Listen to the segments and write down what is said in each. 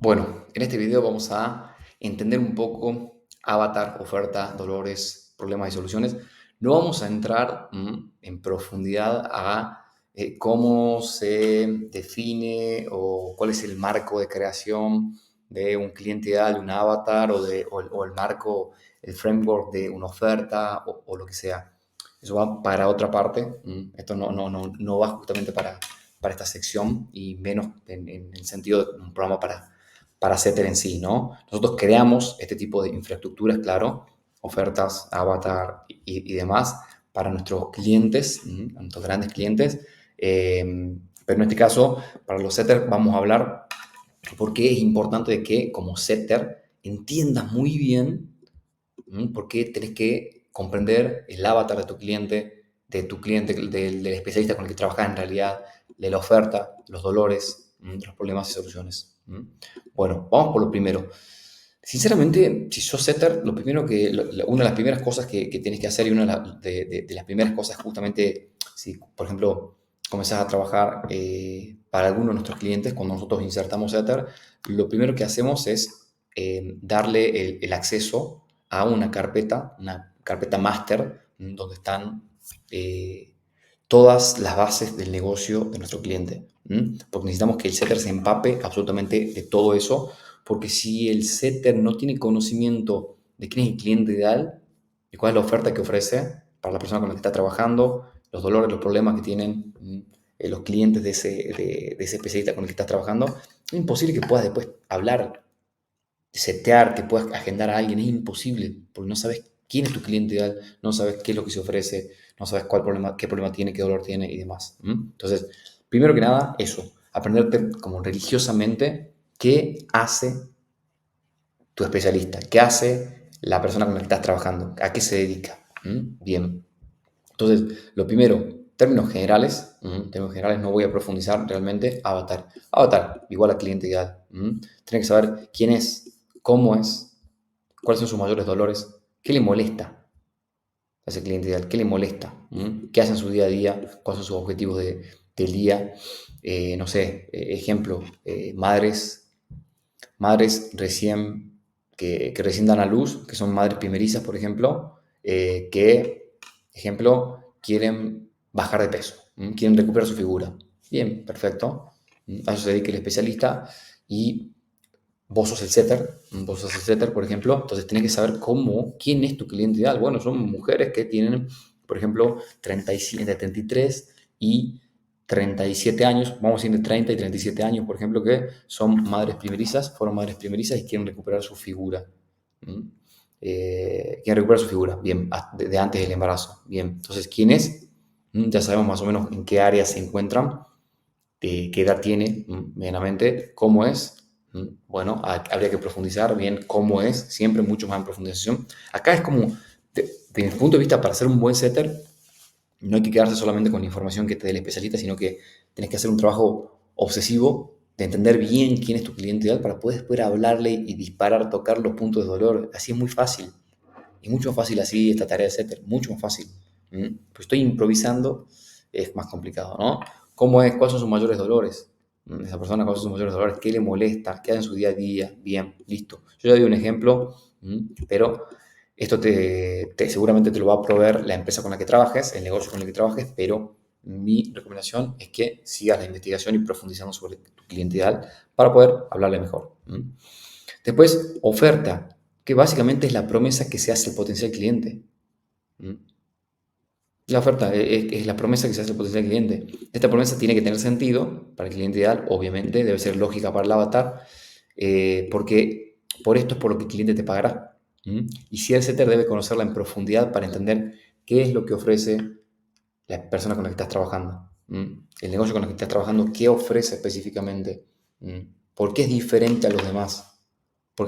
Bueno, en este video vamos a entender un poco avatar, oferta, dolores, problemas y soluciones. No vamos a entrar en profundidad a cómo se define o cuál es el marco de creación de un cliente ideal, de un avatar o el marco, el framework de una oferta o lo que sea. Eso va para otra parte. Esto no va justamente para esta sección y menos en el sentido de un programa para Setter en sí, ¿no? Nosotros creamos este tipo de infraestructuras, claro, ofertas, avatar y demás para nuestros clientes, nuestros grandes clientes. Pero en este caso, para los setters vamos a hablar porque es importante que como setter entiendas muy bien por qué tenés que comprender el avatar de tu cliente, del especialista con el que trabajas en realidad, de la oferta, los dolores, los problemas y soluciones. Bueno, vamos por lo primero. Sinceramente, si sos setter, lo primero una de las primeras cosas que tienes que hacer y una de las primeras cosas justamente, si por ejemplo comenzás a trabajar para alguno de nuestros clientes, cuando nosotros insertamos setter, lo primero que hacemos es darle el acceso a una carpeta master, donde están todas las bases del negocio de nuestro cliente. Porque necesitamos que el setter se empape absolutamente de todo eso, porque si el setter no tiene conocimiento de quién es el cliente ideal y cuál es la oferta que ofrece para la persona con la que está trabajando, los dolores, los problemas que tienen los clientes de ese especialista con el que estás trabajando, es imposible que puedas después hablar, setear, que puedas agendar a alguien. Es imposible, porque no sabes quién es tu cliente ideal, no sabes qué es lo que se ofrece, no sabes qué problema tiene, qué dolor tiene y demás. Entonces, primero que nada, eso, aprenderte como religiosamente qué hace tu especialista, qué hace la persona con la que estás trabajando, a qué se dedica. Bien. Entonces, lo primero, términos generales no voy a profundizar realmente, avatar. Avatar, igual a cliente ideal. Tienes que saber quién es, cómo es, cuáles son sus mayores dolores, qué le molesta a ese cliente ideal, qué le molesta, qué hace en su día a día, cuáles son sus objetivos del día. No sé, ejemplo, madres que recién dan a luz, que son madres primerizas, por ejemplo, ejemplo, quieren bajar de peso, quieren recuperar su figura. Bien, perfecto. A eso se dedica el especialista y vos sos el setter, por ejemplo, entonces tienes que saber quién es tu cliente ideal. Bueno, son mujeres que tienen, por ejemplo, 37, entre 33 y 37 años, vamos a decir de 30 y 37 años, por ejemplo, que son madres primerizas, fueron madres primerizas y quieren recuperar su figura. ¿Mm? Quieren recuperar su figura, bien, de antes del embarazo. Bien, entonces, ¿quién es? Ya sabemos más o menos en qué área se encuentran, qué edad tiene, medianamente, cómo es. Bueno, habría que profundizar bien cómo es, siempre mucho más en profundización. Acá es como, de mi punto de vista, para ser un buen setter, no hay que quedarse solamente con la información que te dé el especialista, sino que tienes que hacer un trabajo obsesivo de entender bien quién es tu cliente ideal para poder hablarle y disparar, tocar los puntos de dolor. Así es muy fácil. Es mucho más fácil así esta tarea de setter, mucho más fácil. Pues estoy improvisando, es más complicado, ¿no? ¿Cómo es? ¿Cuáles son sus mayores dolores? Esa persona, ¿cuáles son sus mayores dolores? ¿Qué le molesta? ¿Qué hace en su día a día? Bien, listo. Yo ya di un ejemplo, pero esto seguramente te lo va a proveer la empresa con la que trabajes, el negocio con el que trabajes, pero mi recomendación es que sigas la investigación y profundizando sobre tu cliente ideal para poder hablarle mejor. Después, oferta, que básicamente es la promesa que se hace al potencial cliente. ¿Mm? La oferta es la promesa que se hace al potencial cliente. Esta promesa tiene que tener sentido para el cliente ideal, obviamente, debe ser lógica para el avatar, porque por esto es por lo que el cliente te pagará. Y si el setter debe conocerla en profundidad para entender qué es lo que ofrece la persona con la que estás trabajando, el negocio con el que estás trabajando, qué ofrece específicamente, por qué es diferente a los demás. ¿Por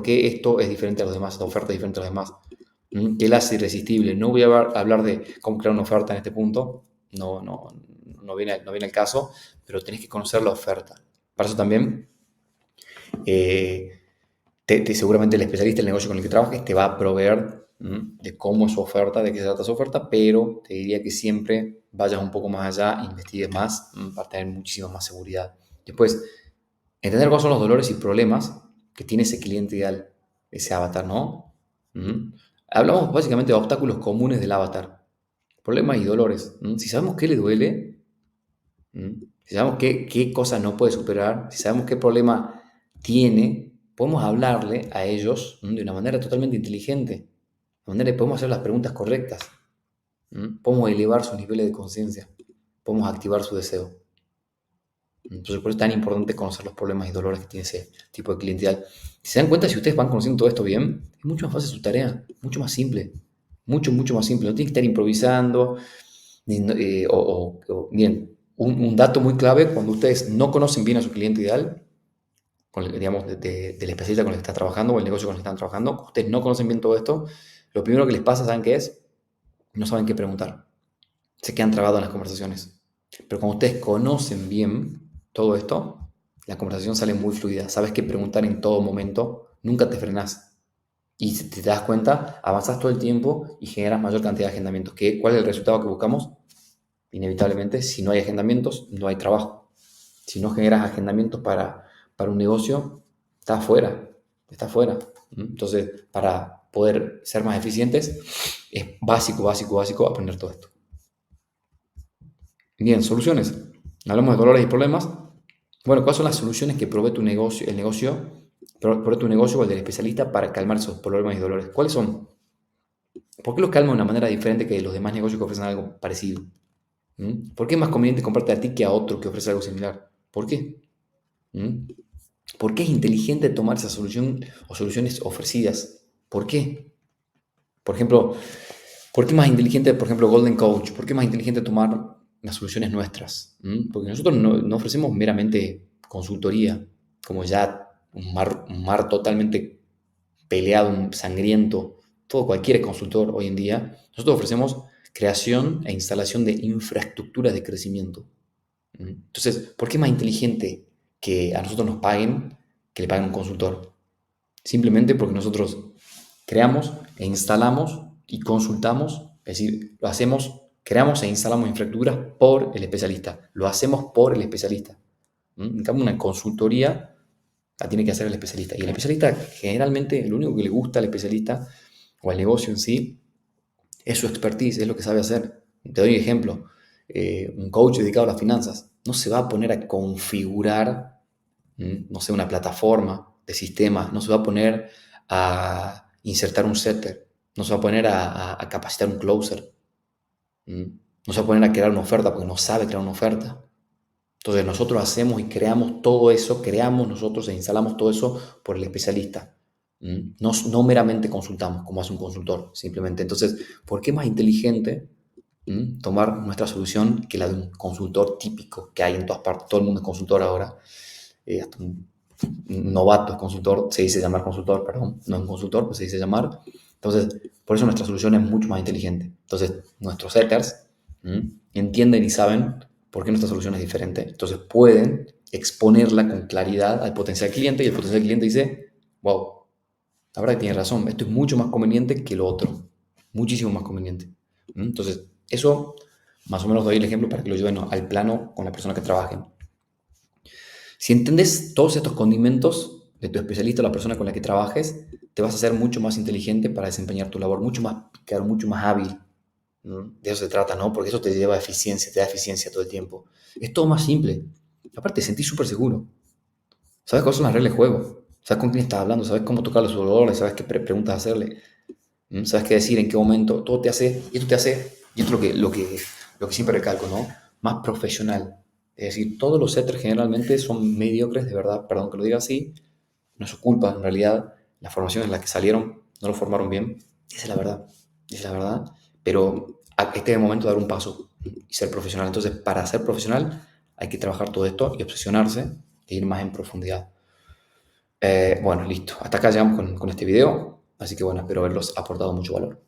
qué esto es diferente a los demás? Esta oferta es diferente a los demás. ¿Qué la hace irresistible? No voy a hablar de cómo crear una oferta en este punto, no viene el caso, pero tenés que conocer la oferta. Para eso también, eh, seguramente el especialista del negocio con el que trabajes te va a proveer de cómo es su oferta, de qué se trata su oferta, pero te diría que siempre vayas un poco más allá, investigues más para tener muchísima más seguridad. Después, Entender cuáles son los dolores y problemas que tiene ese cliente ideal, ese avatar, ¿no? Ujú. Hablamos básicamente de obstáculos comunes del avatar, problemas y dolores. Si sabemos qué le duele, si sabemos qué cosa no puede superar, si sabemos qué problema tiene, podemos hablarle a ellos de una manera totalmente inteligente, de manera que podemos hacer las preguntas correctas, podemos elevar sus niveles de conciencia, podemos activar su deseo. Entonces, por eso es tan importante conocer los problemas y dolores que tiene ese tipo de cliente ideal. Si se dan cuenta, si ustedes van conociendo todo esto bien, es mucho más fácil su tarea, mucho más simple, mucho más simple. No tienen que estar improvisando. Miren, un dato muy clave, cuando ustedes no conocen bien a su cliente ideal, digamos, del especialista con el que está trabajando o el negocio con el que están trabajando, ustedes no conocen bien todo esto, lo primero que les pasa, ¿saben qué es? No saben qué preguntar. Se quedan trabados en las conversaciones. Pero cuando ustedes conocen bien todo esto, la conversación sale muy fluida. Sabes qué preguntar en todo momento, nunca te frenas. Y si te das cuenta, avanzas todo el tiempo y generas mayor cantidad de agendamientos. ¿Cuál es el resultado que buscamos? Inevitablemente, si no hay agendamientos, no hay trabajo. Si no generas agendamientos para un negocio, está afuera, está afuera. Entonces, para poder ser más eficientes, es básico aprender todo esto. Bien, soluciones. Hablamos de dolores y problemas. Bueno, ¿cuáles son las soluciones que provee tu negocio, provee tu negocio o el del especialista para calmar esos problemas y dolores? ¿Cuáles son? ¿Por qué los calma de una manera diferente que los demás negocios que ofrecen algo parecido? ¿Por qué es más conveniente comprarte a ti que a otro que ofrece algo similar? ¿Por qué? ¿Mm? ¿Por qué es inteligente tomar esa solución o soluciones ofrecidas? ¿Por qué? Por ejemplo, ¿por qué es más inteligente, por ejemplo, Golden Coach? ¿Por qué es más inteligente tomar las soluciones nuestras? Porque nosotros no ofrecemos meramente consultoría, como ya un mar totalmente peleado, un sangriento, todo cualquier consultor hoy en día. Nosotros ofrecemos creación e instalación de infraestructuras de crecimiento. Entonces, ¿por qué es más inteligente que a nosotros nos paguen que le paguen a un consultor? Simplemente porque nosotros creamos e instalamos y consultamos, es decir, lo hacemos, creamos e instalamos infraestructuras por el especialista, lo hacemos por el especialista. En cambio, una consultoría la tiene que hacer el especialista. Y el especialista, generalmente, lo único que le gusta al especialista o al negocio en sí es su expertise, es lo que sabe hacer. Te doy un ejemplo. Un coach dedicado a las finanzas no se va a poner a configurar, no sé, una plataforma de sistemas, no se va a poner a insertar un setter, no se va a poner a capacitar un closer, no se va a poner a crear una oferta porque no sabe crear una oferta. Entonces nosotros hacemos y creamos todo eso, creamos nosotros e instalamos todo eso por el especialista. No meramente consultamos como hace un consultor, simplemente. Entonces, ¿por qué es más inteligente tomar nuestra solución que la de un consultor típico que hay en todas partes? Todo el mundo es consultor ahora. Hasta un novato es consultor, se dice llamar consultor, perdón, no es un consultor, pues se dice llamar. Entonces, por eso nuestra solución es mucho más inteligente. Entonces, nuestros setters entienden y saben por qué nuestra solución es diferente. Entonces, pueden exponerla con claridad al potencial cliente y el potencial cliente dice, wow, la verdad que tiene razón, esto es mucho más conveniente que lo otro, muchísimo más conveniente. Entonces, eso más o menos doy el ejemplo para que lo lleven al plano con la persona que trabajen. Si entendés todos estos condimentos de tu especialista o la persona con la que trabajes, te vas a hacer mucho más inteligente para desempeñar tu labor, mucho más pícaro, mucho más hábil. De eso se trata, ¿no? Porque eso te lleva a eficiencia, te da eficiencia todo el tiempo. Es todo más simple. Aparte, te sentís súper seguro. Sabes cuáles son las reglas de juego. Sabes con quién estás hablando, sabes cómo tocar los dolores, sabes qué preguntas hacerle, sabes qué decir, en qué momento. Todo te hace, y esto te hace, y esto es lo que siempre recalco, ¿no? Más profesional. Es decir, todos los setters generalmente son mediocres, de verdad, perdón que lo diga así, no es su culpa, en realidad, la formación en la que salieron no lo formaron bien, esa es la verdad, esa es la verdad, pero este es el momento de dar un paso y ser profesional. Entonces, para ser profesional hay que trabajar todo esto y obsesionarse e ir más en profundidad. Bueno, listo, hasta acá llegamos con este video, así que bueno, espero haberlos aportado mucho valor.